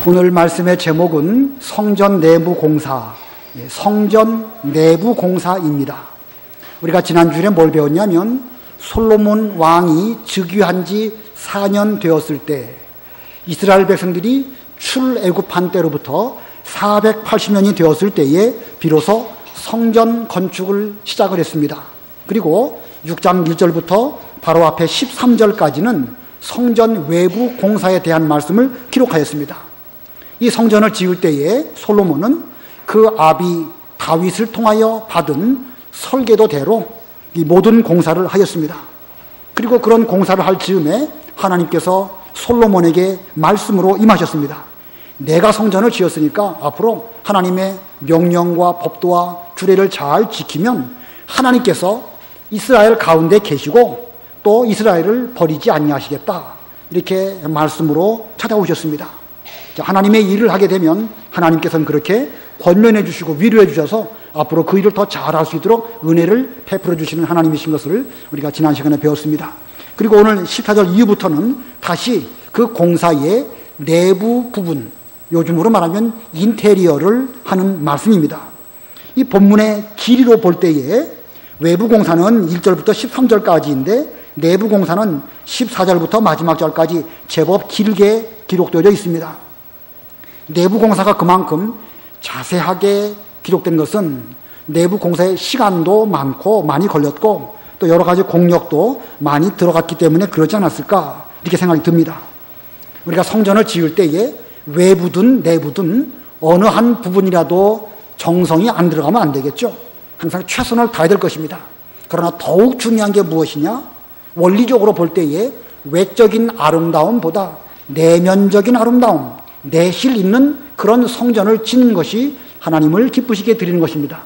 오늘 말씀의 제목은 성전 내부 공사, 성전 내부 공사입니다. 우리가 지난주에 뭘 배웠냐면 솔로몬 왕이 즉위한 지 4년 되었을 때 이스라엘 백성들이 출애굽한 때로부터 480년이 되었을 때에 비로소 성전 건축을 시작을 했습니다. 그리고 6장 1절부터 바로 앞에 13절까지는 성전 외부 공사에 대한 말씀을 기록하였습니다. 이 성전을 지을 때에 솔로몬은 그 아비 다윗을 통하여 받은 설계도대로 이 모든 공사를 하였습니다. 그리고 그런 공사를 할 즈음에 하나님께서 솔로몬에게 말씀으로 임하셨습니다. 내가 성전을 지었으니까 앞으로 하나님의 명령과 법도와 규례를 잘 지키면 하나님께서 이스라엘 가운데 계시고 또 이스라엘을 버리지 아니하시겠다. 이렇게 말씀으로 찾아오셨습니다. 하나님의 일을 하게 되면 하나님께서는 그렇게 권면해 주시고 위로해 주셔서 앞으로 그 일을 더 잘할 수 있도록 은혜를 베풀어 주시는 하나님이신 것을 우리가 지난 시간에 배웠습니다. 그리고 오늘 14절 이후부터는 다시 그 공사의 내부 부분, 요즘으로 말하면 인테리어를 하는 말씀입니다. 이 본문의 길이로 볼 때에 외부 공사는 1절부터 13절까지인데 내부 공사는 14절부터 마지막 절까지 제법 길게 기록되어 있습니다. 내부 공사가 그만큼 자세하게 기록된 것은 내부 공사의 시간도 많고 많이 걸렸고 또 여러 가지 공력도 많이 들어갔기 때문에 그러지 않았을까 이렇게 생각이 듭니다. 우리가 성전을 지을 때에 외부든 내부든 어느 한 부분이라도 정성이 안 들어가면 안 되겠죠. 항상 최선을 다해야 될 것입니다. 그러나 더욱 중요한 게 무엇이냐? 원리적으로 볼 때에 외적인 아름다움보다 내면적인 아름다움, 내실 있는 그런 성전을 짓는 것이 하나님을 기쁘시게 드리는 것입니다.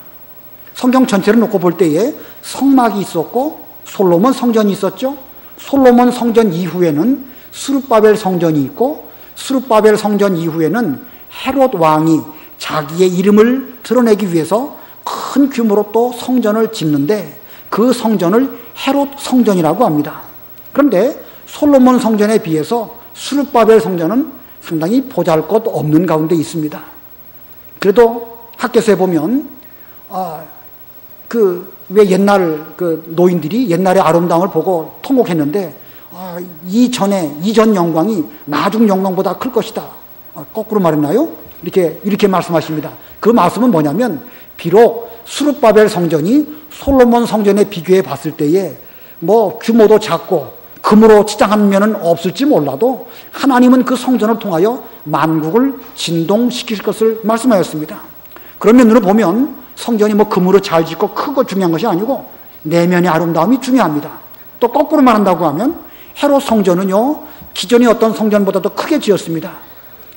성경 전체를 놓고 볼 때에 성막이 있었고 솔로몬 성전이 있었죠. 솔로몬 성전 이후에는 스룹바벨 성전이 있고 스룹바벨 성전 이후에는 헤롯 왕이 자기의 이름을 드러내기 위해서 큰 규모로 또 성전을 짓는데 그 성전을 헤롯 성전이라고 합니다. 그런데 솔로몬 성전에 비해서 스룹바벨 성전은 상당히 보잘것없는 가운데 있습니다. 그래도 학교에서 보면 왜 옛날 그 노인들이 옛날의 아름다움을 보고 통곡했는데 이전 영광이 나중 영광보다 클 것이다. 거꾸로 말했나요? 이렇게 말씀하십니다. 그 말씀은 뭐냐면 비록 스룹바벨 성전이 솔로몬 성전에 비교해 봤을 때에 뭐 규모도 작고 금으로 치장한 면은 없을지 몰라도 하나님은 그 성전을 통하여 만국을 진동시킬 것을 말씀하였습니다. 그런 면으로 보면 성전이 뭐 금으로 잘 짓고 크고 중요한 것이 아니고 내면의 아름다움이 중요합니다. 또 거꾸로 말한다고 하면 헤롯 성전은요 기존의 어떤 성전보다도 크게 지었습니다.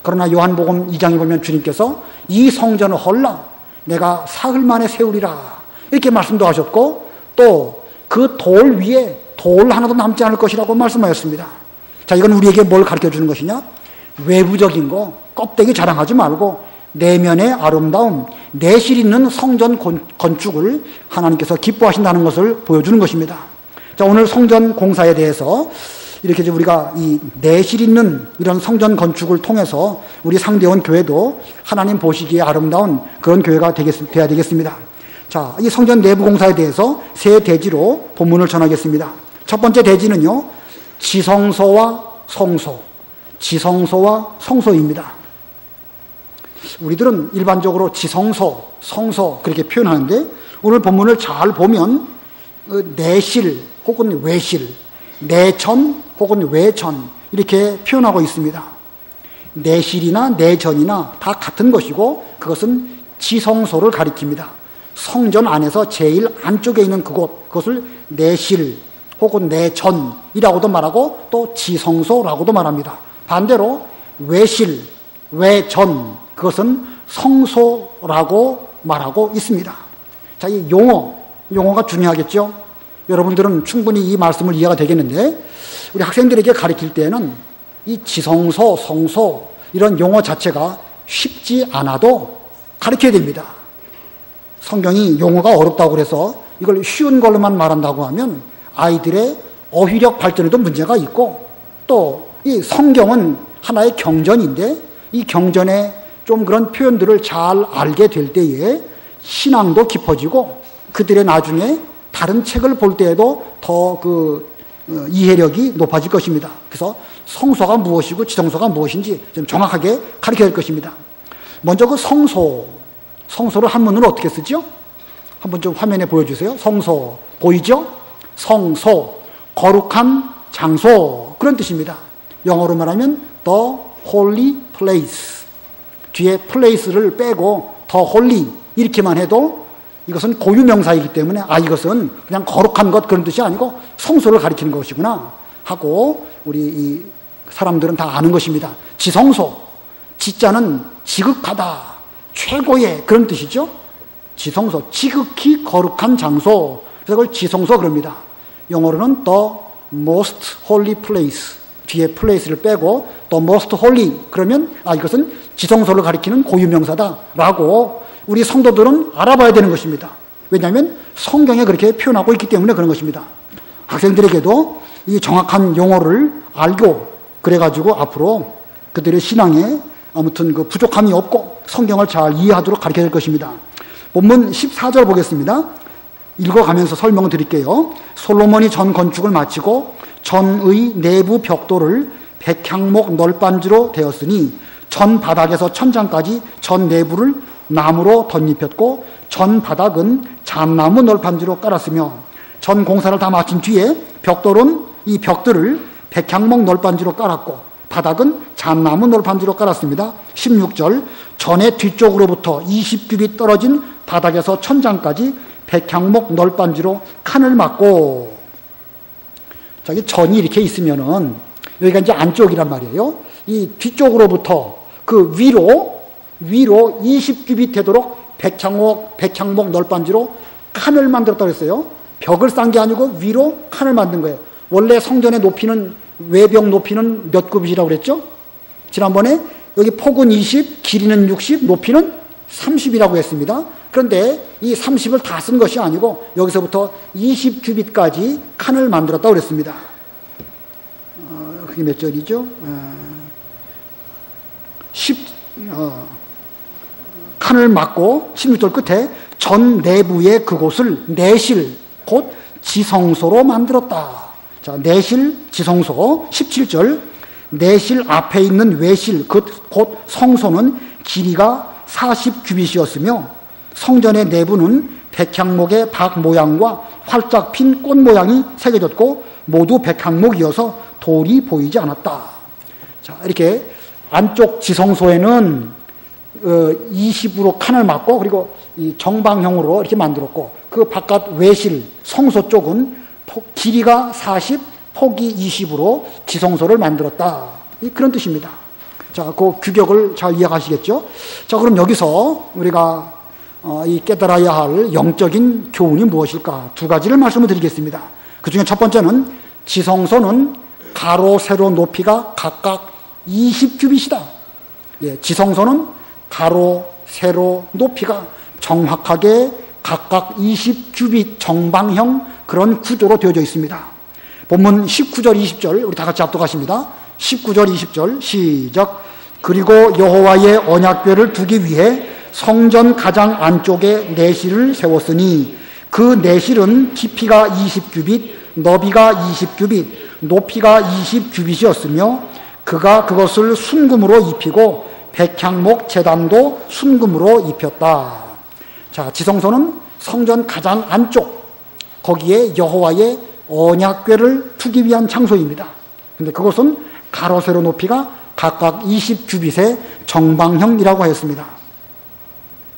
그러나 요한복음 2장에 보면 주님께서 이 성전을 헐라 내가 사흘 만에 세우리라 이렇게 말씀도 하셨고 또 그 돌 위에 돌 하나도 남지 않을 것이라고 말씀하였습니다. 자, 이건 우리에게 뭘 가르쳐 주는 것이냐? 외부적인 거 껍데기 자랑하지 말고 내면의 아름다움, 내실 있는 성전 건축을 하나님께서 기뻐하신다는 것을 보여주는 것입니다. 자, 오늘 성전 공사에 대해서 이렇게 우리가 이 내실 있는 이런 성전 건축을 통해서 우리 상대원 교회도 하나님 보시기에 아름다운 그런 교회가 되어야 되겠습니다. 자, 이 성전 내부 공사에 대해서 세 대지로 본문을 전하겠습니다. 첫 번째 대지는요, 지성소와 성소, 지성소와 성소입니다. 우리들은 일반적으로 지성소, 성소 그렇게 표현하는데 오늘 본문을 잘 보면 내실 혹은 외실, 내전 혹은 외전 이렇게 표현하고 있습니다. 내실이나 내전이나 다 같은 것이고 그것은 지성소를 가리킵니다. 성전 안에서 제일 안쪽에 있는 그것을 내실 혹은 내전이라고도 말하고 또 지성소라고도 말합니다. 반대로 외실, 외전 그것은 성소라고 말하고 있습니다. 자, 이 용어가 중요하겠죠? 여러분들은 충분히 이 말씀을 이해가 되겠는데 우리 학생들에게 가르칠 때는 이 지성소, 성소 이런 용어 자체가 쉽지 않아도 가르쳐야 됩니다. 성경이 용어가 어렵다고 그래서 이걸 쉬운 걸로만 말한다고 하면 아이들의 어휘력 발전에도 문제가 있고 또 이 성경은 하나의 경전인데 이 경전의 좀 그런 표현들을 잘 알게 될 때에 신앙도 깊어지고 그들의 나중에 다른 책을 볼 때에도 더 이해력이 높아질 것입니다. 그래서 성소가 무엇이고 지성소가 무엇인지 좀 정확하게 가르쳐야 될 것입니다. 먼저 그 성소를 한문으로 어떻게 쓰죠? 한번 좀 화면에 보여주세요. 성소 보이죠? 성소, 거룩한 장소, 그런 뜻입니다. 영어로 말하면 the holy place. 뒤에 place를 빼고 the holy 이렇게만 해도 이것은 고유명사이기 때문에 이것은 그냥 거룩한 것 그런 뜻이 아니고 성소를 가리키는 것이구나 하고 우리 이 사람들은 다 아는 것입니다. 지성소, 지자는 지극하다, 최고의 그런 뜻이죠. 지성소, 지극히 거룩한 장소. 그래서 그걸 지성소 그럽니다. 영어로는 the most holy place. 뒤에 place를 빼고 the most holy 그러면 이것은 지성소를 가리키는 고유명사다라고 우리 성도들은 알아봐야 되는 것입니다. 왜냐하면 성경에 그렇게 표현하고 있기 때문에 그런 것입니다. 학생들에게도 이 정확한 용어를 알고 그래가지고 앞으로 그들의 신앙에 아무튼 그 부족함이 없고 성경을 잘 이해하도록 가르쳐야 될 것입니다. 본문 14절 보겠습니다. 읽어가면서 설명을 드릴게요. 솔로몬이 전 건축을 마치고 전의 내부 벽돌을 백향목 널빤지로 되었으니 전 바닥에서 천장까지 전 내부를 나무로 덧입혔고 전 바닥은 잣나무 널판지로 깔았으며 전 공사를 다 마친 뒤에 이 벽들을 백향목 널판지로 깔았고 바닥은 잣나무 널판지로 깔았습니다. 16절 전의 뒤쪽으로부터 20규빗 떨어진 바닥에서 천장까지 백향목 널판지로 칸을 막고 저기 전이 이렇게 있으면은 여기가 이제 안쪽이란 말이에요. 이 뒤쪽으로부터 그 위로 20규빗 되도록 백향목 널빤지로 칸을 만들었다고 했어요. 벽을 싼 게 아니고 위로 칸을 만든 거예요. 원래 성전의 높이는 외벽 높이는 몇 규빗이라고 그랬죠? 지난번에 여기 폭은 20, 길이는 60, 높이는 30이라고 했습니다. 그런데 이 30을 다 쓴 것이 아니고 여기서부터 20규빗까지 칸을 만들었다고 그랬습니다. 그게 몇 절이죠? 칸을 막고 16절 끝에 전 내부의 그곳을 내실 곧 지성소로 만들었다. 자, 내실 지성소 17절 내실 앞에 있는 외실 곧 성소는 길이가 40규빗이었으며 성전의 내부는 백향목의 박 모양과 활짝 핀 꽃 모양이 새겨졌고 모두 백향목이어서 돌이 보이지 않았다. 자, 이렇게 안쪽 지성소에는 20으로 칸을 막고 그리고 이 정방형으로 이렇게 만들었고 그 바깥 외실 성소 쪽은 길이가 40, 폭이 20으로 지성소를 만들었다. 그런 뜻입니다. 자, 그 규격을 잘 이해하시겠죠? 자, 그럼 여기서 우리가 이 깨달아야 할 영적인 교훈이 무엇일까? 두 가지를 말씀을 드리겠습니다. 그 중에 첫 번째는 지성소는 가로, 세로 높이가 각각 20규빗이다. 예, 지성소는 가로, 세로 높이가 정확하게 각각 20규빗 정방형 그런 구조로 되어져 있습니다. 본문 19절, 20절 우리 다 같이 합독하십니다. 19절, 20절 시작. 그리고 여호와의 언약궤를 두기 위해 성전 가장 안쪽에 내실을 세웠으니 그 내실은 깊이가 20규빗, 너비가 20규빗, 높이가 20규빗이었으며 그가 그것을 순금으로 입히고 백향목 제단도 순금으로 입혔다. 자, 지성소는 성전 가장 안쪽 거기에 여호와의 언약궤를 두기 위한 장소입니다. 근데 그것은 가로 세로 높이가 각각 20규빗의 정방형이라고 하였습니다.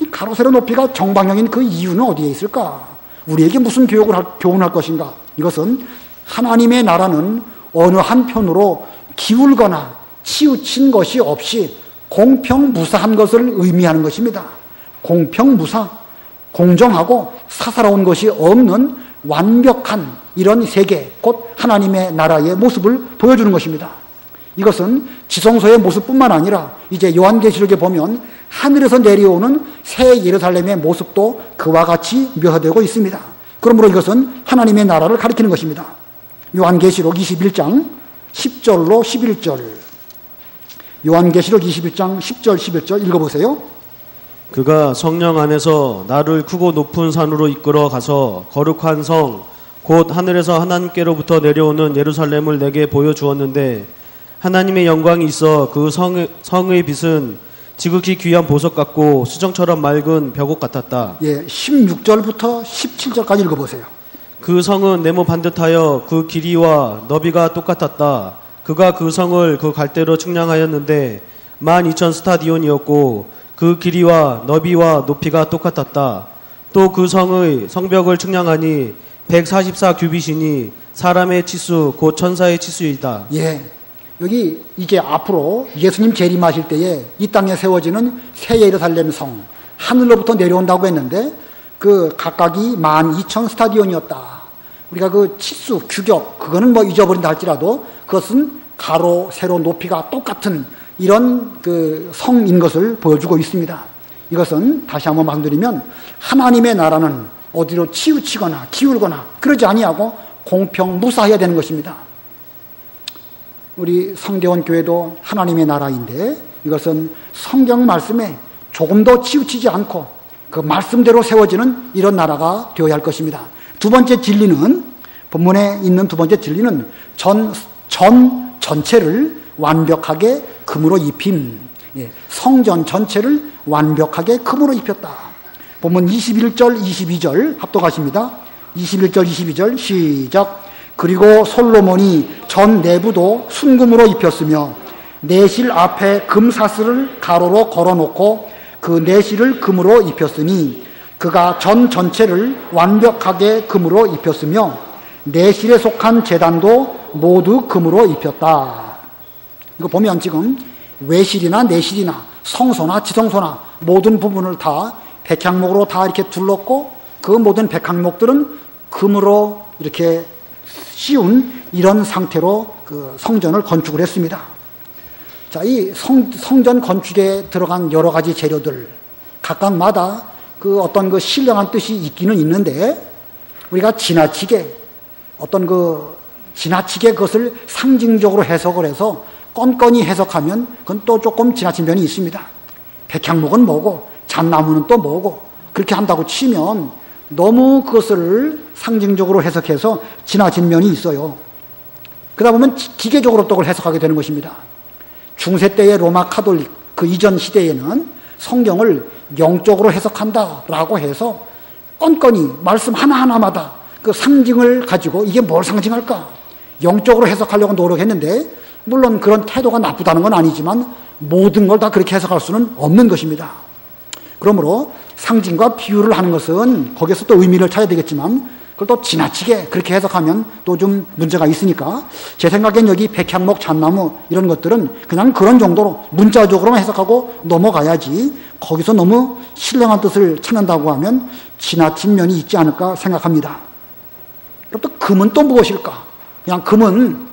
이 가로 세로 높이가 정방형인 그 이유는 어디에 있을까? 우리에게 무슨 교훈할 것인가? 이것은 하나님의 나라는 어느 한편으로 기울거나 치우친 것이 없이 공평무사한 것을 의미하는 것입니다. 공평무사, 공정하고 사사로운 것이 없는 완벽한 이런 세계, 곧 하나님의 나라의 모습을 보여주는 것입니다. 이것은 지성소의 모습뿐만 아니라 이제 요한계시록에 보면 하늘에서 내려오는 새 예루살렘의 모습도 그와 같이 묘사되고 있습니다. 그러므로 이것은 하나님의 나라를 가리키는 것입니다. 요한계시록 21장 10절로 11절 요한계시록 21장 10절 11절 읽어보세요. 그가 성령 안에서 나를 크고 높은 산으로 이끌어 가서 거룩한 성 곧 하늘에서 하나님께로부터 내려오는 예루살렘을 내게 보여주었는데 하나님의 영광이 있어 그 성의 빛은 지극히 귀한 보석 같고 수정처럼 맑은 벽옥 같았다. 16절부터 17절까지 읽어보세요. 그 성은 네모 반듯하여 그 길이와 너비가 똑같았다. 그가 그 성을 그 갈대로 측량하였는데 12,000 스타디온이었고 그 길이와 너비와 높이가 똑같았다. 또 그 성의 성벽을 측량하니 144 규빗이니 사람의 치수 곧 천사의 치수이다. 여기 이제 앞으로 예수님 재림하실 때에 이 땅에 세워지는 새 예루살렘 성, 하늘로부터 내려온다고 했는데 그 각각이 12,000 스타디온이었다. 우리가 그 치수, 규격, 그거는 뭐 잊어버린다 할지라도 그것은 가로, 세로, 높이가 똑같은 이런 그 성인 것을 보여주고 있습니다. 이것은 다시 한번 말씀드리면 하나님의 나라는 어디로 치우치거나 기울거나 그러지 아니하고 공평 무사해야 되는 것입니다. 우리 성대원 교회도 하나님의 나라인데 이것은 성경 말씀에 조금 더 치우치지 않고 그 말씀대로 세워지는 이런 나라가 되어야 할 것입니다. 두 번째 진리는, 본문에 있는 두 번째 진리는 전체를 완벽하게 금으로 입힘. 성전 전체를 완벽하게 금으로 입혔다. 본문 21절 22절 합독하십니다. 21절 22절 시작. 그리고 솔로몬이 전 내부도 순금으로 입혔으며 내실 앞에 금사슬을 가로로 걸어놓고 그 내실을 금으로 입혔으니 그가 전 전체를 완벽하게 금으로 입혔으며 내실에 속한 제단도 모두 금으로 입혔다. 이거 보면 지금 외실이나 내실이나 성소나 지성소나 모든 부분을 다 백향목으로 다 이렇게 둘렀고 그 모든 백향목들은 금으로 이렇게 씌운 이런 상태로 그 성전을 건축을 했습니다. 자, 이 성전 건축에 들어간 여러 가지 재료들 각각마다 그 어떤 그 신령한 뜻이 있기는 있는데 우리가 지나치게 그것을 상징적으로 해석을 해서 껌껌이 해석하면 그건 또 조금 지나친 면이 있습니다. 백향목은 뭐고 잣나무는 또 뭐고 그렇게 한다고 치면 너무 그것을 상징적으로 해석해서 지나친 면이 있어요. 그러다 보면 기계적으로 또 그걸 해석하게 되는 것입니다. 중세 때의 로마 카톨릭 그 이전 시대에는 성경을 영적으로 해석한다라고 해서 껌껌이 말씀 하나하나마다 그 상징을 가지고 이게 뭘 상징할까? 영적으로 해석하려고 노력했는데 물론 그런 태도가 나쁘다는 건 아니지만 모든 걸 다 그렇게 해석할 수는 없는 것입니다. 그러므로 상징과 비유를 하는 것은 거기서 또 의미를 찾아야 되겠지만 그걸 또 지나치게 그렇게 해석하면 또 좀 문제가 있으니까 제 생각엔 여기 백향목, 잣나무 이런 것들은 그냥 그런 정도로 문자적으로만 해석하고 넘어가야지 거기서 너무 신령한 뜻을 찾는다고 하면 지나친 면이 있지 않을까 생각합니다. 그럼 또 금은 또 무엇일까? 그냥 금은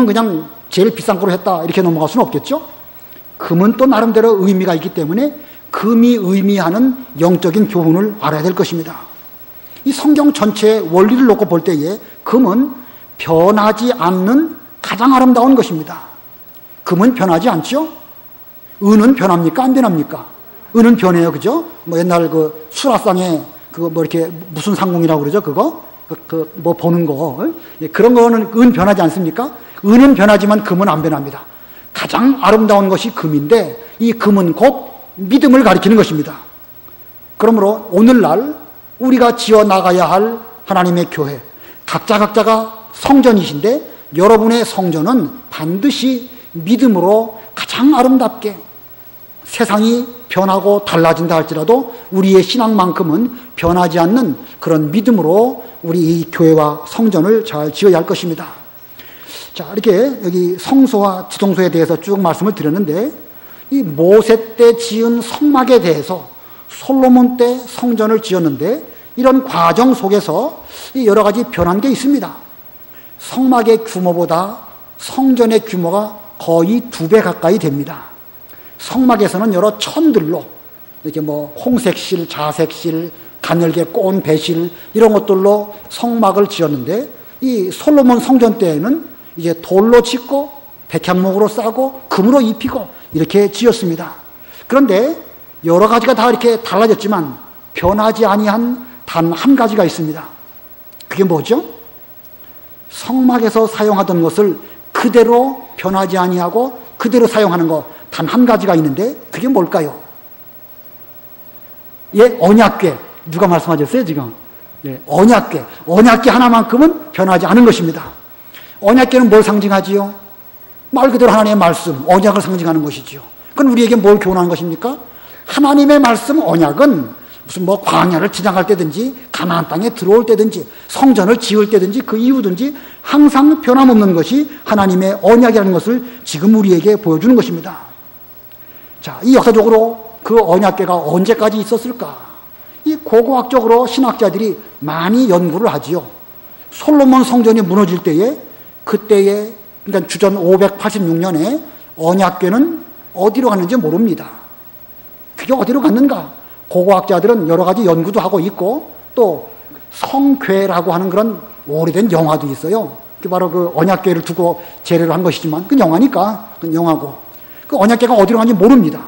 그냥 제일 비싼 거로 했다 이렇게 넘어갈 수는 없겠죠? 금은 또 나름대로 의미가 있기 때문에 금이 의미하는 영적인 교훈을 알아야 될 것입니다. 이 성경 전체의 원리를 놓고 볼 때에 금은 변하지 않는 가장 아름다운 것입니다. 금은 변하지 않죠? 은은 변합니까? 안 변합니까? 은은 변해요, 그죠? 뭐 옛날 그 수라상에 그거 뭐 이렇게 무슨 상공이라고 그러죠? 그거? 뭐 보는 거. 그런 거는 은 변하지 않습니까? 은은 변하지만 금은 안 변합니다. 가장 아름다운 것이 금인데 이 금은 곧 믿음을 가리키는 것입니다. 그러므로 오늘날 우리가 지어 나가야 할 하나님의 교회, 각자가 성전이신데 여러분의 성전은 반드시 믿음으로 가장 아름답게 세상이 변하고 달라진다 할지라도 우리의 신앙만큼은 변하지 않는 그런 믿음으로 우리 이 교회와 성전을 잘 지어야 할 것입니다. 자, 이렇게 여기 성소와 지성소에 대해서 쭉 말씀을 드렸는데 이 모세 때 지은 성막에 대해서 솔로몬 때 성전을 지었는데 이런 과정 속에서 여러 가지 변한 게 있습니다. 성막의 규모보다 성전의 규모가 거의 2배 가까이 됩니다. 성막에서는 여러 천들로 이렇게 뭐 홍색실, 자색실, 가늘게 꼬은 배실 이런 것들로 성막을 지었는데 이 솔로몬 성전 때에는 이제 돌로 짓고 백향목으로 싸고 금으로 입히고 이렇게 지었습니다. 그런데 여러 가지가 다 이렇게 달라졌지만 변하지 아니한 단 한 가지가 있습니다. 그게 뭐죠? 성막에서 사용하던 것을 그대로 변하지 아니하고 그대로 사용하는 것 단 한 가지가 있는데 그게 뭘까요? 예, 언약궤. 누가 말씀하셨어요 지금? 예, 언약궤. 언약궤 하나만큼은 변하지 않은 것입니다. 언약궤는 뭘 상징하지요? 말 그대로 하나님의 말씀, 언약을 상징하는 것이지요. 그건 우리에게 뭘 교훈하는 것입니까? 하나님의 말씀, 언약은 무슨 뭐 광야를 지나갈 때든지 가나안 땅에 들어올 때든지 성전을 지을 때든지 그 이후든지 항상 변함없는 것이 하나님의 언약이라는 것을 지금 우리에게 보여주는 것입니다. 자, 이 역사적으로 그 언약궤가 언제까지 있었을까? 이 고고학적으로 신학자들이 많이 연구를 하지요. 솔로몬 성전이 무너질 때에 그때에 그러니까 주전 586년에 언약궤는 어디로 갔는지 모릅니다. 그게 어디로 갔는가? 고고학자들은 여러 가지 연구도 하고 있고 또 성궤라고 하는 그런 오래된 영화도 있어요. 그게 바로 그 언약궤를 두고 재래를 한 것이지만 그 영화니까 그 영화고 그 언약궤가 어디로 갔는지 모릅니다.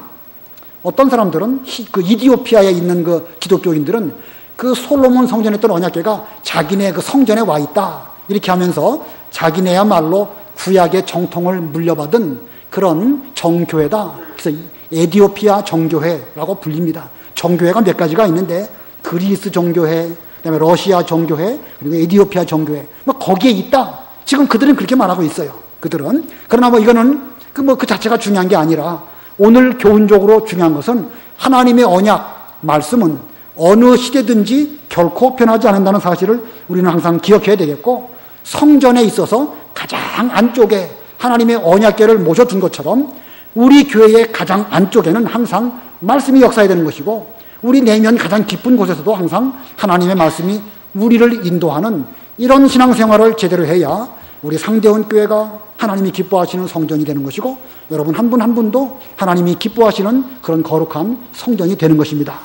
어떤 사람들은 그 이디오피아에 있는 그 기독교인들은 그 솔로몬 성전에 있던 언약궤가 자기네 그 성전에 와 있다 이렇게 하면서 자기네야말로 구약의 정통을 물려받은 그런 정교회다. 그래서 에디오피아 정교회라고 불립니다. 정교회가 몇 가지가 있는데 그리스 정교회, 그다음에 러시아 정교회, 그리고 에디오피아 정교회. 뭐 거기에 있다. 지금 그들은 그렇게 말하고 있어요. 그들은. 그러나 뭐 이거는 그 자체가 중요한 게 아니라 오늘 교훈적으로 중요한 것은 하나님의 언약 말씀은 어느 시대든지 결코 변하지 않는다는 사실을 우리는 항상 기억해야 되겠고 성전에 있어서 가장 안쪽에 하나님의 언약궤를 모셔둔 것처럼 우리 교회의 가장 안쪽에는 항상 말씀이 역사해야 되는 것이고 우리 내면 가장 깊은 곳에서도 항상 하나님의 말씀이 우리를 인도하는 이런 신앙생활을 제대로 해야 우리 상대원 교회가 하나님이 기뻐하시는 성전이 되는 것이고 여러분 한 분 한 분도 하나님이 기뻐하시는 그런 거룩한 성전이 되는 것입니다.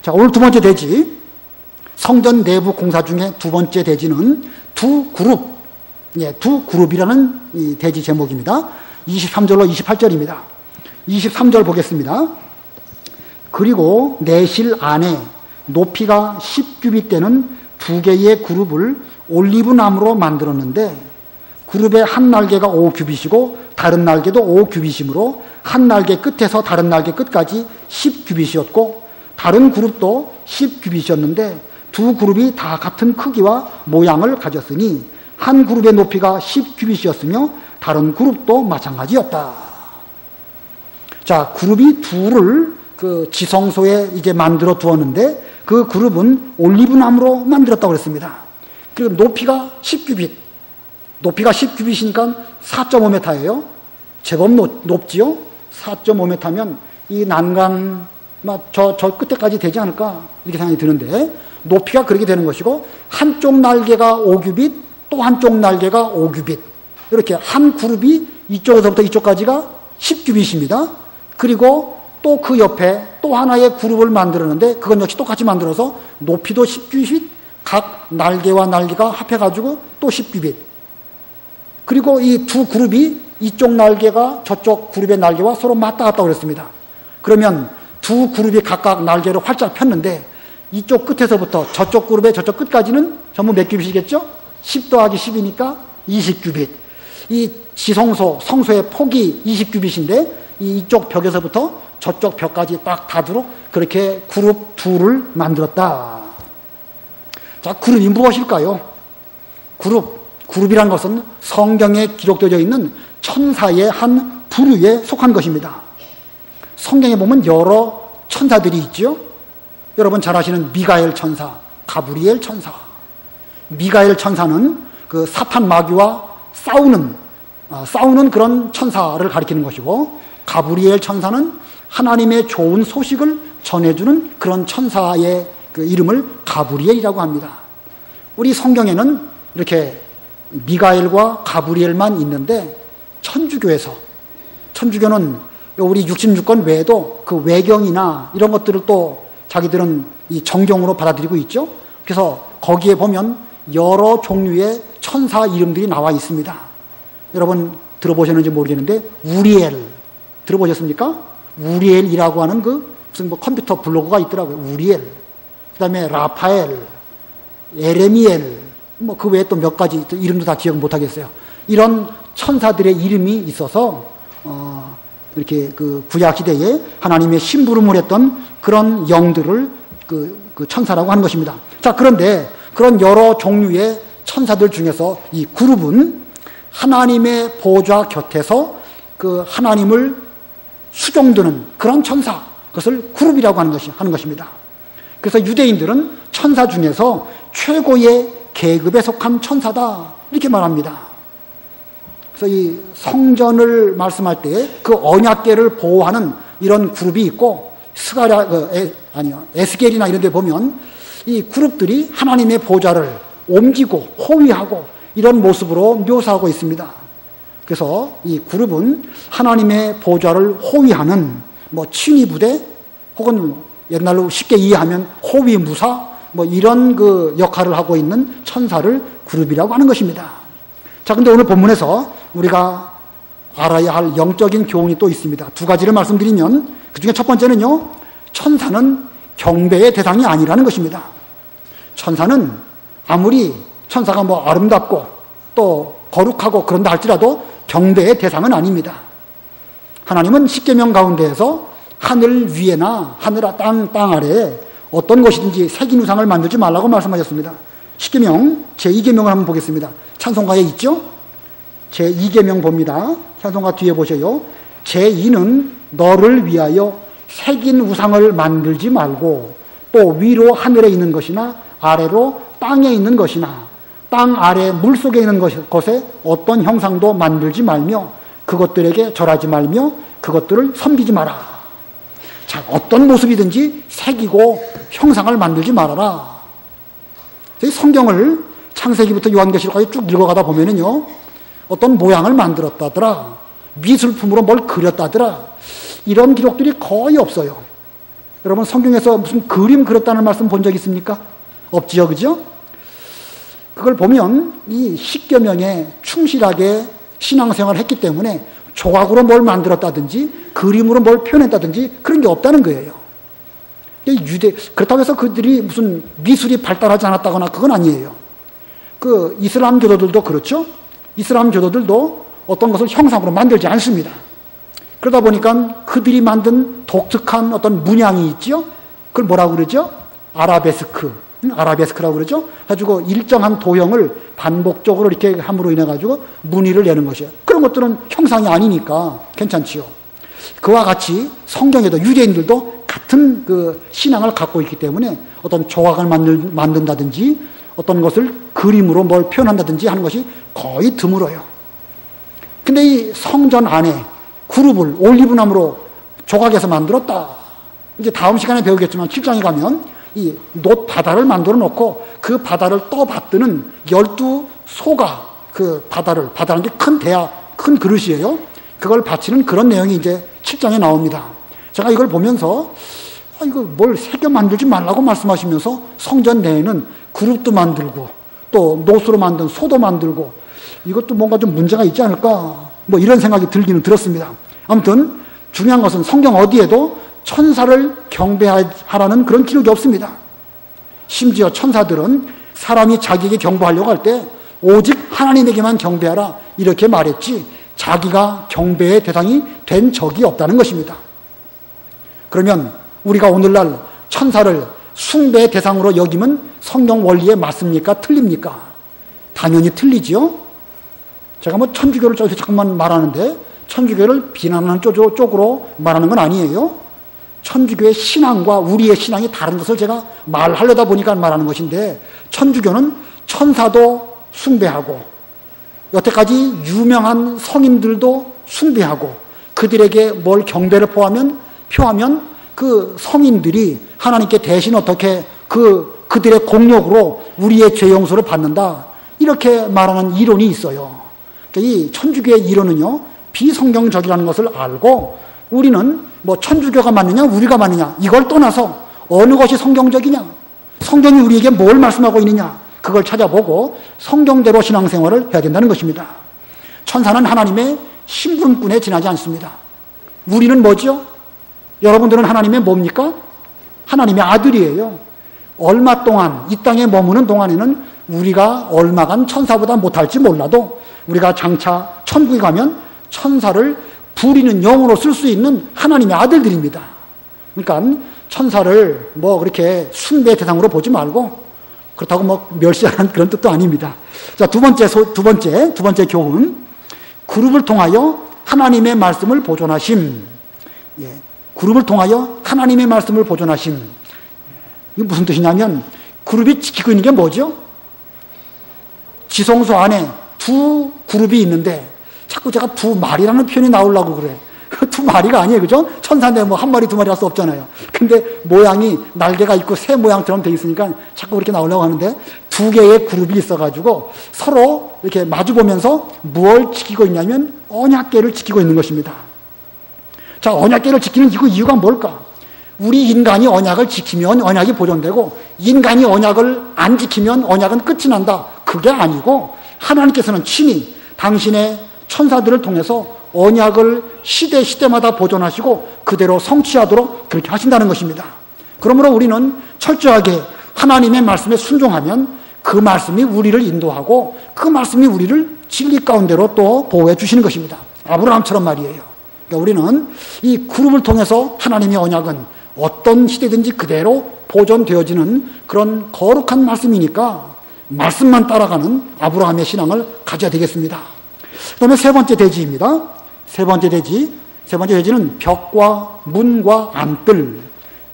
자, 오늘 두 번째 대지, 성전 내부 공사 중에 두 번째 대지는 두 그룹이라는 이 대지 제목입니다. 23절로 28절입니다. 23절 보겠습니다. 그리고 내실 안에 높이가 10규빗 되는 두 개의 그룹을 올리브 나무로 만들었는데 그룹의 한 날개가 5규빗이고 다른 날개도 5규빗이므로 한 날개 끝에서 다른 날개 끝까지 10규빗이었고 다른 그룹도 10규빗이었는데 두 그룹이 다 같은 크기와 모양을 가졌으니 한 그룹의 높이가 10규빗이었으며 다른 그룹도 마찬가지였다. 자, 그룹이 둘을 그 지성소에 이제 만들어 두었는데 그 그룹은 올리브나무로 만들었다고 그랬습니다. 그리고 높이가 10규빗. 높이가 10규빗이니까 4.5m예요. 제법 높지요? 4.5m면 이 난간 저 끝에까지 되지 않을까 이렇게 생각이 드는데 높이가 그렇게 되는 것이고 한쪽 날개가 5규빗 또 한쪽 날개가 5규빗 이렇게 한 그룹이 이쪽에서부터 이쪽까지가 10규빗입니다. 그리고 또 그 옆에 또 하나의 그룹을 만들었는데 그건 역시 똑같이 만들어서 높이도 10규빗 각 날개와 날개가 합해가지고 또 10규빗 그리고 이 두 그룹이 이쪽 날개가 저쪽 그룹의 날개와 서로 맞닿아 갔다고 그랬습니다. 그러면 두 그룹이 각각 날개를 활짝 폈는데 이쪽 끝에서부터 저쪽 그룹의 저쪽 끝까지는 전부 몇 규빗이겠죠? 10 더하기 10이니까 20규빗. 이 지성소, 성소의 폭이 20규빗인데 이쪽 벽에서부터 저쪽 벽까지 딱 닿도록 그렇게 그룹 둘을 만들었다. 자, 그룹이 무엇일까요? 그룹이란 것은 성경에 기록되어 있는 천사의 한 부류에 속한 것입니다. 성경에 보면 여러 천사들이 있죠. 여러분 잘 아시는 미가엘 천사, 가브리엘 천사. 미가엘 천사는 그 사탄 마귀와 싸우는 그런 천사를 가리키는 것이고 가브리엘 천사는 하나님의 좋은 소식을 전해주는 그런 천사의 그 이름을 가브리엘이라고 합니다. 우리 성경에는 이렇게 미가엘과 가브리엘만 있는데 천주교는 우리 66권 외에도 그 외경이나 이런 것들을 또 자기들은 이 정경으로 받아들이고 있죠. 그래서 거기에 보면 여러 종류의 천사 이름들이 나와 있습니다. 여러분 들어보셨는지 모르겠는데 우리엘, 들어보셨습니까? 우리엘이라고 하는 무슨 컴퓨터 블로그가 있더라고요. 우리엘. 그 다음에 라파엘, 에레미엘, 그 외에 또 몇 가지 이름도 다 기억 못 하겠어요. 이런 천사들의 이름이 있어서, 이렇게 구약 시대에 하나님의 심부름을 했던 그런 영들을 그 천사라고 하는 것입니다. 자, 그런데 그런 여러 종류의 천사들 중에서 이 그룹은 하나님의 보좌 곁에서 그 하나님을 수종드는 그런 천사, 그것을 그룹이라고 하는 것입니다. 그래서 유대인들은 천사 중에서 최고의 계급에 속한 천사다, 이렇게 말합니다. 그래서 이 성전을 말씀할 때 그 언약궤를 보호하는 이런 그룹이 있고, 에스겔이나 이런 데 보면 이 그룹들이 하나님의 보좌를 옮기고 호위하고 이런 모습으로 묘사하고 있습니다. 그래서 이 그룹은 하나님의 보좌를 호위하는 친위 부대, 혹은 옛날로 쉽게 이해하면 호위 무사, 이런 역할을 하고 있는 천사를 그룹이라고 하는 것입니다. 자, 근데 오늘 본문에서 우리가 알아야 할 영적인 교훈이 또 있습니다. 두 가지를 말씀드리면, 그 중에 첫 번째는요, 천사는 경배의 대상이 아니라는 것입니다. 천사는 아무리 천사가 아름답고 또 거룩하고 그런다 할지라도 경배의 대상은 아닙니다. 하나님은 십계명 가운데에서 하늘 위에나 하늘 땅 아래에 어떤 것이든지 새긴 우상을 만들지 말라고 말씀하셨습니다. 십계명 제2계명을 한번 보겠습니다. 찬송가에 있죠? 제2계명 봅니다. 찬송가 뒤에 보셔요. 제2는 너를 위하여 새긴 우상을 만들지 말고 또 위로 하늘에 있는 것이나 아래로 땅에 있는 것이나 땅 아래 물속에 있는 것에 어떤 형상도 만들지 말며 그것들에게 절하지 말며 그것들을 섬기지 마라. 자, 어떤 모습이든지 새기고 형상을 만들지 말아라. 성경을 창세기부터 요한계시록까지 쭉 읽어가다 보면은요, 어떤 모양을 만들었다더라, 미술품으로 뭘 그렸다더라, 이런 기록들이 거의 없어요. 여러분, 성경에서 무슨 그림 그렸다는 말씀 본 적 있습니까? 없지요, 그죠? 그걸 보면 이 십계명에 충실하게 신앙생활을 했기 때문에 조각으로 뭘 만들었다든지 그림으로 뭘 표현했다든지 그런 게 없다는 거예요. 그렇다고 해서 그들이 무슨 미술이 발달하지 않았다거나 그건 아니에요. 이슬람 교도들도 그렇죠. 이슬람 교도들도 어떤 것을 형상으로 만들지 않습니다. 그러다 보니까 그들이 만든 독특한 어떤 문양이 있죠. 그걸 뭐라고 그러죠? 아라베스크라고 그러죠. 가지고 일정한 도형을 반복적으로 이렇게 함으로 인해 가지고 무늬를 내는 것이에요. 그런 것들은 형상이 아니니까 괜찮지요. 그와 같이 성경에도 유대인들도 같은 신앙을 갖고 있기 때문에 어떤 조각을 만든다든지 어떤 것을 그림으로 뭘 표현한다든지 하는 것이 거의 드물어요. 근데 이 성전 안에 그룹을 올리브나무로 조각해서 만들었다. 이제 다음 시간에 배우겠지만 7장에 가면 이 놋 바다를 만들어 놓고 그 바다를 떠받드는 12소가 바다라는 게 큰 대야, 큰 그릇이에요. 그걸 바치는 그런 내용이 이제 7장에 나옵니다. 제가 이걸 보면서 이거 뭘 새겨 만들지 말라고 말씀하시면서 성전 내에는 그룹도 만들고 또 놋으로 만든 소도 만들고 이것도 뭔가 좀 문제가 있지 않을까, 이런 생각이 들기는 들었습니다. 아무튼 중요한 것은 성경 어디에도 천사를 경배하라는 그런 기록이 없습니다. 심지어 천사들은 사람이 자기에게 경배하려고 할 때 오직 하나님에게만 경배하라 이렇게 말했지 자기가 경배의 대상이 된 적이 없다는 것입니다. 그러면 우리가 오늘날 천사를 숭배의 대상으로 여기면 성경 원리에 맞습니까? 틀립니까? 당연히 틀리지요. 제가 천주교를 잠깐만 말하는데 천주교를 비난하는 쪽으로 말하는 건 아니에요. 천주교의 신앙과 우리의 신앙이 다른 것을 제가 말하려다 보니까 말하는 것인데, 천주교는 천사도 숭배하고 여태까지 유명한 성인들도 숭배하고 그들에게 뭘 경배를 표하면 그 성인들이 하나님께 대신 어떻게 그들의 공력으로 우리의 죄 용서를 받는다, 이렇게 말하는 이론이 있어요. 이 천주교의 이론은요, 비성경적이라는 것을 알고 우리는 천주교가 맞느냐 우리가 맞느냐 이걸 떠나서 어느 것이 성경적이냐, 성경이 우리에게 뭘 말씀하고 있느냐, 그걸 찾아보고 성경대로 신앙생활을 해야 된다는 것입니다. 천사는 하나님의 심부름꾼에 지나지 않습니다. 우리는 뭐죠? 여러분들은 하나님의 뭡니까? 하나님의 아들이에요. 얼마 동안 이 땅에 머무는 동안에는 우리가 얼마간 천사보다 못할지 몰라도 우리가 장차 천국에 가면 천사를 부리는 영으로 쓸 수 있는 하나님의 아들들입니다. 그러니까 천사를 뭐 그렇게 숭배 대상으로 보지 말고 그렇다고 뭐 멸시하는 그런 뜻도 아닙니다. 자, 두 번째 교훈. 그룹을 통하여 하나님의 말씀을 보존하심. 예, 그룹을 통하여 하나님의 말씀을 보존하심. 이게 무슨 뜻이냐면 그룹이 지키고 있는 게 뭐죠? 지성소 안에 두 그룹이 있는데 자꾸 제가 두 마리라는 표현이 나오려고 그래. 두 마리가 아니에요. 그죠? 천사인데 뭐 한 마리 두 마리 할 수 없잖아요. 근데 모양이 날개가 있고 새 모양처럼 돼 있으니까 자꾸 그렇게 나오려고 하는데 두 개의 그룹이 있어가지고 서로 이렇게 마주보면서 뭘 지키고 있냐면 언약궤를 지키고 있는 것입니다. 자, 언약궤를 지키는 이유가 뭘까? 우리 인간이 언약을 지키면 언약이 보존되고 인간이 언약을 안 지키면 언약은 끝이 난다. 그게 아니고 하나님께서는 친히 당신의 천사들을 통해서 언약을 시대마다 보존하시고 그대로 성취하도록 그렇게 하신다는 것입니다. 그러므로 우리는 철저하게 하나님의 말씀에 순종하면 그 말씀이 우리를 인도하고 그 말씀이 우리를 진리 가운데로 또 보호해 주시는 것입니다. 아브라함처럼 말이에요. 그러니까 우리는 이 그룹을 통해서 하나님의 언약은 어떤 시대든지 그대로 보존되어지는 그런 거룩한 말씀이니까 말씀만 따라가는 아브라함의 신앙을 가져야 되겠습니다. 그 다음에 세 번째 대지입니다. 세 번째 대지는 벽과 문과 안뜰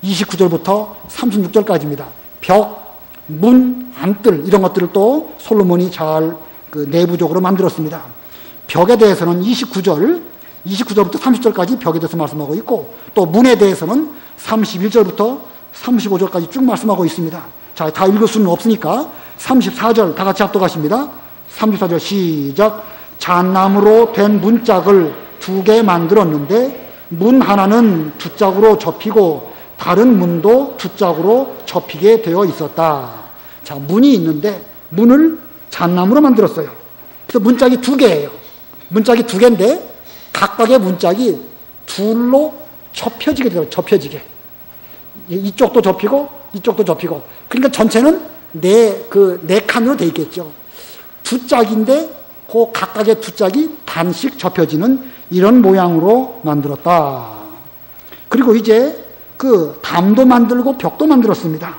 29절부터 36절까지입니다. 벽, 문, 안뜰 이런 것들을 또 솔로몬이 잘 내부적으로 만들었습니다. 벽에 대해서는 29절부터 30절까지 벽에 대해서 말씀하고 있고 또 문에 대해서는 31절부터 35절까지 쭉 말씀하고 있습니다. 자, 다 읽을 수는 없으니까 34절 다 같이 합독하십니다. 34절 시작. 잣나무로 된 문짝을 2개 만들었는데 문 하나는 두 짝으로 접히고 다른 문도 두 짝으로 접히게 되어 있었다. 자, 문이 있는데 문을 잣나무로 만들었어요. 그래서 문짝이 2개예요. 문짝이 2개인데 각각의 문짝이 둘로 접혀지게 돼요. 접혀지게. 이쪽도 접히고 이쪽도 접히고. 그러니까 전체는 네 칸으로 되어 있겠죠. 두 짝인데 그 각각의 두 짝이 반씩 접혀지는 이런 모양으로 만들었다. 그리고 이제 그 담도 만들고 벽도 만들었습니다.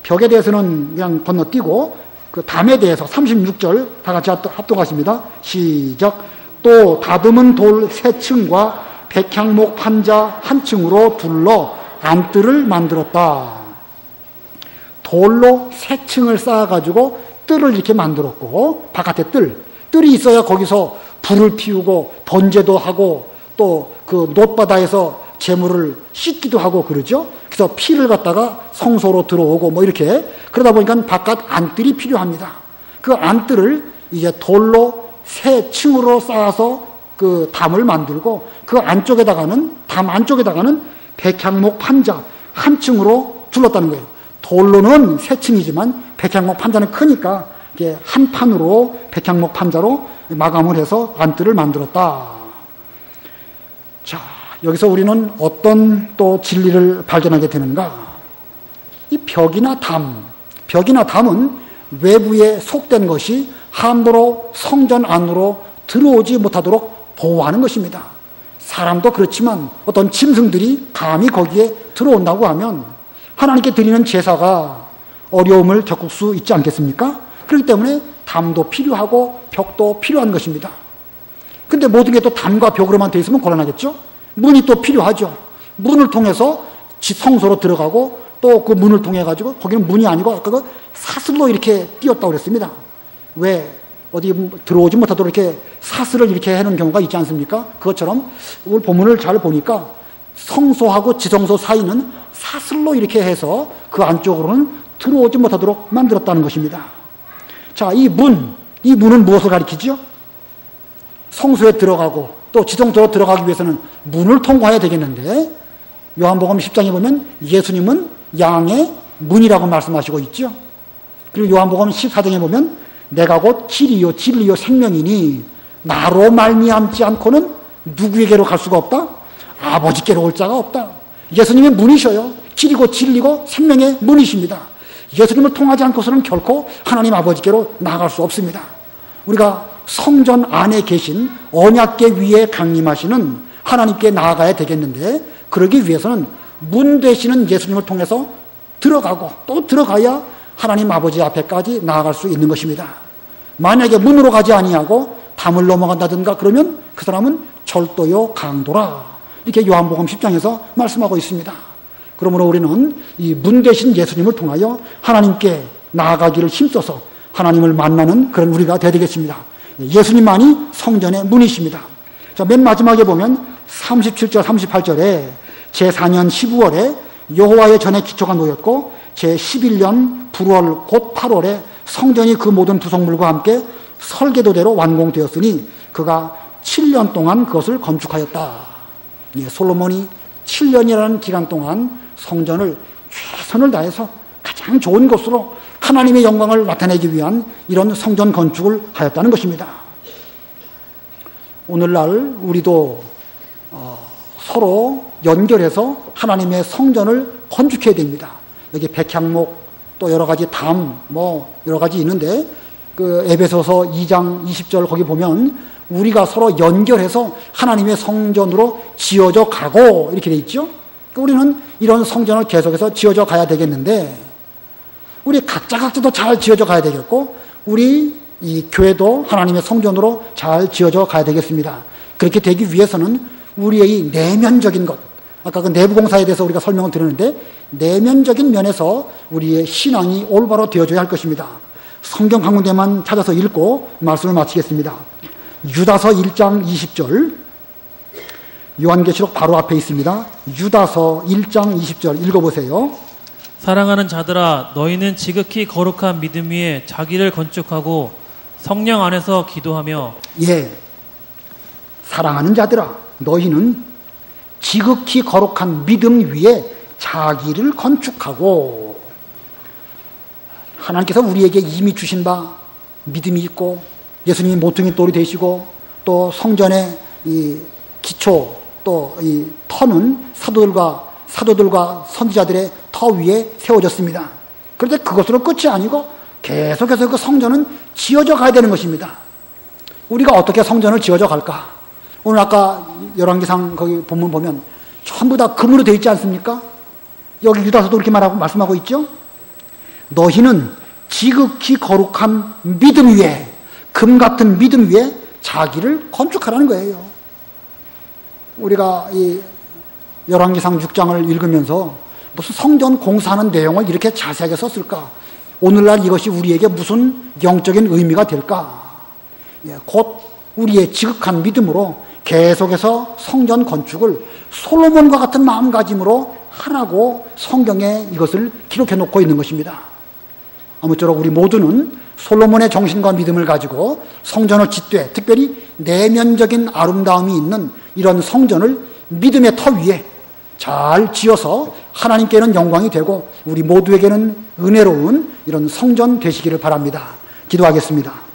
벽에 대해서는 그냥 건너뛰고 그 담에 대해서 36절 다 같이 합독하십니다. 시작. 또 다듬은 돌 3층과 백향목 판자 1층으로 둘러 안뜰을 만들었다. 돌로 3층을 쌓아가지고 뜰을 이렇게 만들었고 바깥에 뜰이 있어야 거기서 불을 피우고 번제도 하고 또 그 놋바다에서 재물을 씻기도 하고 그러죠. 그래서 피를 갖다가 성소로 들어오고 뭐 이렇게 그러다 보니까 바깥 안뜰이 필요합니다. 그 안뜰을 이제 돌로 3층으로 쌓아서 그 담을 만들고 그 안쪽에다가는 담 안쪽에다가는 백향목 판자 1층으로 둘렀다는 거예요. 돌로는 3층이지만 백향목 판자는 크니까 이게 한 판으로 백향목 판자로 마감을 해서 안뜰을 만들었다. 자, 여기서 우리는 어떤 또 진리를 발견하게 되는가? 이 벽이나 담은 외부에 속된 것이 함부로 성전 안으로 들어오지 못하도록 보호하는 것입니다. 사람도 그렇지만 어떤 짐승들이 감히 거기에 들어온다고 하면 하나님께 드리는 제사가 어려움을 겪을 수 있지 않겠습니까? 그렇기 때문에 담도 필요하고 벽도 필요한 것입니다. 근데 모든 게 또 담과 벽으로만 돼 있으면 곤란하겠죠? 문이 또 필요하죠. 문을 통해서 성소로 들어가고 또 그 문을 통해 가지고 거기는 문이 아니고 아까 그 사슬로 이렇게 띄었다고 그랬습니다. 왜 어디 들어오지 못하도록 이렇게 사슬을 이렇게 해놓은 경우가 있지 않습니까? 그것처럼 오늘 본문을 잘 보니까 성소하고 지성소 사이는 사슬로 이렇게 해서 그 안쪽으로는 들어오지 못하도록 만들었다는 것입니다. 자, 이 문은 무엇을 가리키죠? 성소에 들어가고 또 지성소로 들어가기 위해서는 문을 통과해야 되겠는데 요한복음 10장에 보면 예수님은 양의 문이라고 말씀하시고 있죠. 그리고 요한복음 14장에 보면 내가 곧 길이요 진리요 생명이니 나로 말미암지 않고는 누구에게로 갈 수가 없다. 아버지께로 올 자가 없다. 예수님이 문이셔요. 길이고 진리고 생명의 문이십니다. 예수님을 통하지 않고서는 결코 하나님 아버지께로 나아갈 수 없습니다. 우리가 성전 안에 계신 언약궤 위에 강림하시는 하나님께 나아가야 되겠는데, 그러기 위해서는 문 되시는 예수님을 통해서 들어가고 또 들어가야 하나님 아버지 앞에까지 나아갈 수 있는 것입니다. 만약에 문으로 가지 아니하고 담을 넘어간다든가 그러면 그 사람은 절도요 강도라, 이렇게 요한복음 10장에서 말씀하고 있습니다. 그러므로 우리는 이 문 되신 예수님을 통하여 하나님께 나아가기를 힘써서 하나님을 만나는 그런 우리가 되야 되겠습니다. 예수님만이 성전의 문이십니다. 자, 맨 마지막에 보면 37절 38절에 제4년 12월에 여호와의 전에 기초가 놓였고 제11년 불월 곧 8월에 성전이 그 모든 부속물과 함께 설계도대로 완공되었으니 그가 7년 동안 그것을 건축하였다. 솔로몬이 7년이라는 기간 동안 성전을 최선을 다해서 가장 좋은 것으로 하나님의 영광을 나타내기 위한 이런 성전 건축을 하였다는 것입니다. 오늘날 우리도 서로 연결해서 하나님의 성전을 건축해야 됩니다. 여기 백향목 또 여러 가지 담 여러 가지 있는데 그 에베소서 2장 20절 거기 보면 우리가 서로 연결해서 하나님의 성전으로 지어져 가고 이렇게 돼 있죠. 우리는 이런 성전을 계속해서 지어져 가야 되겠는데 우리 각자도 잘 지어져 가야 되겠고 우리 이 교회도 하나님의 성전으로 잘 지어져 가야 되겠습니다. 그렇게 되기 위해서는 우리의 내면적인 것, 아까 그 내부 공사에 대해서 우리가 설명을 드렸는데 내면적인 면에서 우리의 신앙이 올바로 되어져야 할 것입니다. 성경 한 군데만 찾아서 읽고 말씀을 마치겠습니다. 유다서 1장 20절, 요한계시록 바로 앞에 있습니다. 유다서 1장 20절 읽어보세요. 사랑하는 자들아, 너희는 지극히 거룩한 믿음 위에 자기를 건축하고 성령 안에서 기도하며. 예, 사랑하는 자들아, 너희는 지극히 거룩한 믿음 위에 자기를 건축하고, 하나님께서 우리에게 이미 주신 바 믿음이 있고 예수님이 모퉁이 돌이 되시고 또 성전의 이 기초 또 이 터는 사도들과 선지자들의 터 위에 세워졌습니다. 그런데 그것으로 끝이 아니고 계속해서 그 성전은 지어져 가야 되는 것입니다. 우리가 어떻게 성전을 지어져 갈까? 오늘 아까 열왕기상 거기 본문 보면 전부 다 금으로 되어 있지 않습니까? 여기 유다서도 그렇게 말씀하고 있죠? 너희는 지극히 거룩한 믿음 위에, 금 같은 믿음 위에 자기를 건축하라는 거예요. 우리가 이 열왕기상 6장을 읽으면서 무슨 성전 공사하는 내용을 이렇게 자세하게 썼을까? 오늘날 이것이 우리에게 무슨 영적인 의미가 될까? 곧 우리의 지극한 믿음으로 계속해서 성전 건축을 솔로몬과 같은 마음가짐으로 하라고 성경에 이것을 기록해 놓고 있는 것입니다. 아무쪼록 우리 모두는 솔로몬의 정신과 믿음을 가지고 성전을 짓되 특별히 내면적인 아름다움이 있는 이런 성전을 믿음의 터 위에 잘 지어서 하나님께는 영광이 되고 우리 모두에게는 은혜로운 이런 성전 되시기를 바랍니다. 기도하겠습니다.